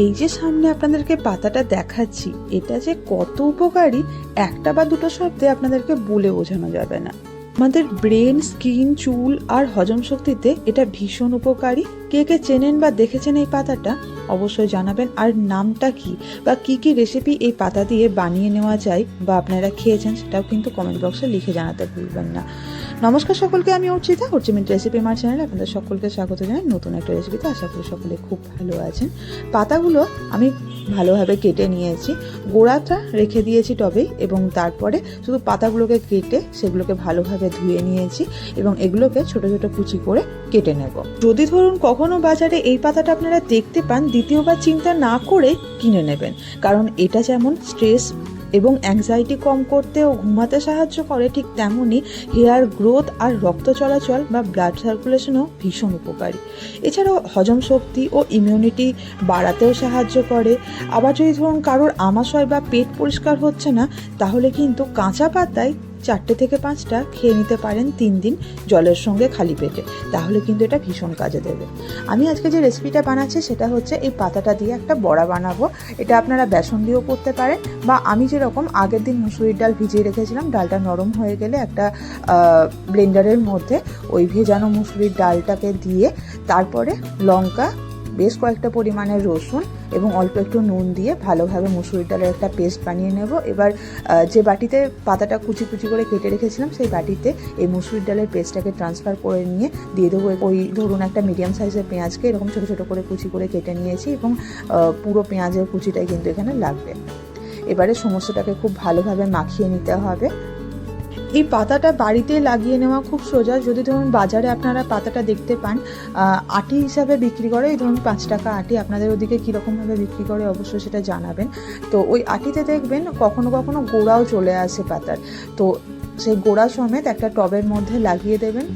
এই যে সামনে আপনাদেরকে পাতাটা দেখাচ্ছি, এটা যে কত উপকারী একটা বা দুটো শব্দে আপনাদেরকে বলে বোঝানো যাবে না। আমাদের ব্রেন, স্কিন, চুল আর হজম শক্তিতে এটা ভীষণ উপকারী। কে কে চেনেন বা দেখেছেন এই পাতাটা অবশ্যই জানাবেন। আর নামটা কি বা কি কি রেসিপি এই পাতা দিয়ে বানিয়ে নেওয়া যায় বা আপনারা খেয়েছেন সেটাও কিন্তু কমেন্ট বক্সে লিখে জানাতে ভুলবেন না। নমস্কার সকলকে, আমি অর্চিতা, অর্চিমিন্ট রেসিপি মার চ্যানেলে আপনাদের সকলকে স্বাগত জানাই নতুন একটা রেসিপিতে। আশা করি সকলে খুব ভালো আছেন। পাতাগুলো আমি ভালোভাবে কেটে নিয়েছি, গোড়াটা রেখে দিয়েছি টবেই, এবং তারপরে শুধু পাতাগুলোকে কেটে সেগুলোকে ভালোভাবে ধুয়ে নিয়েছি এবং এগুলোকে ছোট ছোট কুচি করে কেটে নেব। যদি ধরুন কখনো বাজারে এই পাতাটা আপনারা দেখতে পান, দ্বিতীয়বার চিন্তা না করে কিনে নেবেন, কারণ এটা যেমন স্ট্রেস এবং অ্যাংজাইটি কম করতে ও ঘুমাতে সাহায্য করে, ঠিক তেমনই হেয়ার গ্রোথ আর রক্ত চলাচল বা ব্লাড সার্কুলেশনও ভীষণ উপকারী। এছাড়াও হজম শক্তি ও ইমিউনিটি বাড়াতেও সাহায্য করে। আবার যদি ধরুন কারোর আমাশয় বা পেট পরিষ্কার হচ্ছে না, তাহলে কিন্তু কাঁচা পাতায় 4 থেকে 5টা খেয়ে নিতে পারেন 3 দিন জলের সঙ্গে খালি পেটে, তাহলে কিন্তু এটা ভীষণ কাজে দেবে। আমি আজকে যে রেসিপিটা বানাচ্ছি সেটা হচ্ছে এই পাতাটা দিয়ে একটা বড়া বানাবো। এটা আপনারা বেসন দিয়েও করতে পারেন, বা আমি যেরকম আগের দিন মুসুরির ডাল ভিজিয়ে রেখেছিলাম, ডালটা নরম হয়ে গেলে একটা ব্লেন্ডারের মধ্যে ওই ভেজানো মুসুরির ডালটাকে দিয়ে তারপরে লঙ্কা, বেশ কয়েকটা পরিমাণে রসুন এবং অল্প একটু নুন দিয়ে ভালোভাবে মুসুরির ডালের একটা পেস্ট বানিয়ে নেব। এবার যে বাটিতে পাতাটা কুচি কুচি করে কেটে রেখেছিলাম সেই বাটিতে এই মুসুরির ডালের পেস্টটাকে ট্রান্সফার করে নিয়ে দিয়ে দেবো ওই ধরুন একটা মিডিয়াম সাইজের পেঁয়াজকে এরকম ছোটো ছোটো করে কুচি করে কেটে নিয়েছি, এবং পুরো পেঁয়াজের কুচিটাই কিন্তু এখানে লাগবে। এবারে সমস্তটাকে খুব ভালোভাবে মাখিয়ে নিতে হবে। এই পাতাটা বাড়িতে লাগিয়ে নেওয়া খুব সোজা। যদি ধরুন বাজারে আপনারা পাতাটা দেখতে পান আটি হিসাবে বিক্রি করে, এই ধরুন 5 টাকা আটি, আপনাদের ওদিকে কীরকমভাবে বিক্রি করে অবশ্যই সেটা জানাবেন। তো ওই আটিতে দেখবেন কখনো কখনো গোড়াও চলে আসে পাতার, তো সেই গোড়া সমেত একটা টবের মধ্যে লাগিয়ে দেবেন,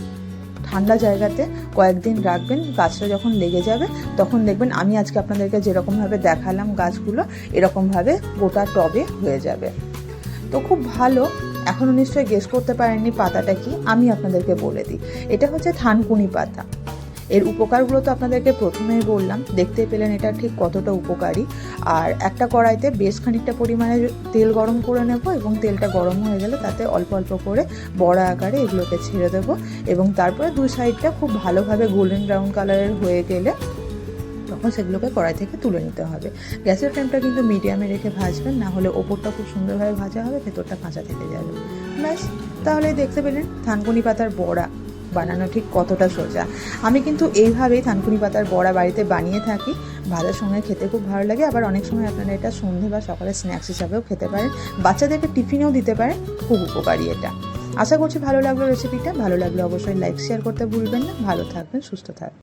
ঠান্ডা জায়গাতে কয়েকদিন রাখবেন। গাছটা যখন লেগে যাবে তখন দেখবেন আমি আজকে আপনাদেরকে যেরকমভাবে দেখালাম গাছগুলো এরকমভাবে গোটা টবে হয়ে যাবে। তো খুব ভালো। এখনও নিশ্চয়ই গেস করতে পারেননি পাতাটা কি, আমি আপনাদেরকে বলে দিই। এটা হচ্ছে থানকুনি পাতা। এর উপকারগুলো তো আপনাদেরকে প্রথমেই বললাম, দেখতে পেলেন এটা ঠিক কতটা উপকারী। আর একটা কড়াইতে বেশ খানিকটা পরিমাণে তেল গরম করে নেব, এবং তেলটা গরম হয়ে গেলে তাতে অল্প অল্প করে বড়া আকারে এগুলোকে ছেড়ে দেবো, এবং তারপরে দুই সাইডটা খুব ভালোভাবে গোল্ডেন ব্রাউন কালারের হয়ে গেলে তখন সেগুলোকে কড়াই থেকে তুলে নিতে হবে। গ্যাসের ফ্লেমটা কিন্তু মিডিয়ামে রেখে ভাজবেন, না হলে ওপরটা খুব সুন্দরভাবে ভাজা হবে, ভেতরটা কাঁচা থেকে যাবে। ব্যাস, তাহলে দেখতে পেলেন থানকুনি পাতার বড়া বানানো ঠিক কতটা সোজা। আমি কিন্তু এইভাবেই থানকুনি পাতার বড়া বাড়িতে বানিয়ে থাকি, ভাজার সঙ্গে খেতে খুব ভালো লাগে। আবার অনেক সময় আপনারা এটা সন্ধে বা সকালে স্ন্যাক্স হিসাবেও খেতে পারেন, বাচ্চাদেরকে টিফিনেও দিতে পারেন, খুব উপকারী এটা। আশা করছি ভালো লাগলো রেসিপিটা। ভালো লাগলে অবশ্যই লাইক শেয়ার করতে ভুলবেন না। ভালো থাকবেন, সুস্থ থাকবেন।